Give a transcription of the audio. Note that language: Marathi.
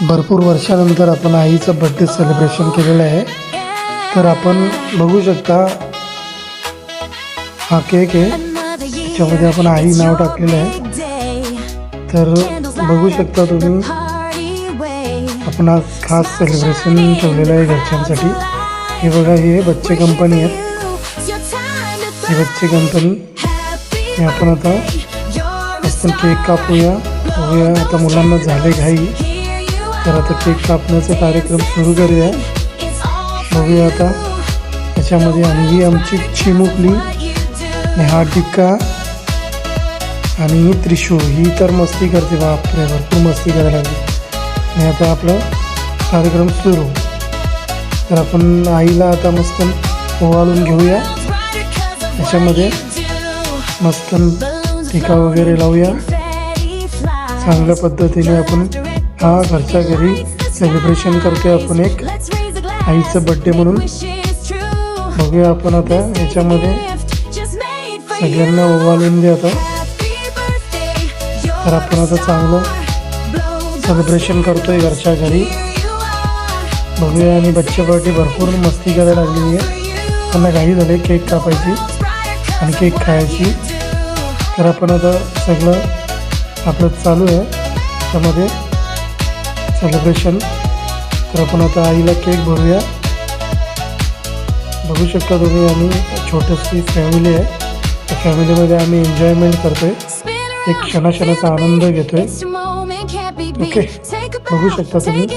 भरपूर वर्षानंतर आपण आईचं बर्थडे सेलिब्रेशन केलेलं आहे. तर आपण बघू शकता हा केक आहे, त्याच्यामध्ये आपण आई नाव टाकलेलं आहे. तर बघू शकता तुम्ही, आपण आज खास सेलिब्रेशन ठेवलेलं आहे घरच्यांसाठी. हे बघा, हे बच्चे कंपनी आहेत, ही बच्चे कंपनी. हे आपण आता केक कापूया. बघूया, आता मुलांना झाले घाई, तर आता केक कापण्याचा कार्यक्रम सुरू करूया. बघूया आता त्याच्यामध्ये. आणि ही आमची चिमुकली, हा टिक्का आणि ही त्रिशू, ही तर मस्ती करते, बापरे भरपूर मस्ती करायला लागली. आणि आता आपला कार्यक्रम सुरू. तर आपण आईला आता मस्त ओवाळून घेऊया. त्याच्यामध्ये मस्त टिक्का वगैरे लावूया. चांगल्या पद्धतीने आपण हा घरच्या घरी सेलिब्रेशन करतोय आपण एक आईचं बर्थडे म्हणून. बघूया आपण आता याच्यामध्ये सगळ्यांना ओवाळून द्या आता. तर आपण आता चांगलं सेलिब्रेशन करतोय घरच्या घरी. बघूया. आणि बच्चे बर्थडे भरपूर मस्ती करायला लागलेली आहे, त्यांना घाई झाले केक कापायची आणि केक खायची. तर आपण आता सगळं आपलं चालू आहे त्यामध्ये सेलिब्रेशन. तर आपण आता आईला केक भरूया. बघू शकता तुम्ही, आम्ही छोटीशी फॅमिली आहे, त्या फॅमिलीमध्ये आम्ही एन्जॉयमेंट करतोय, एक क्षणाचा आनंद घेतोय. ओके, बघू शकता तुम्ही.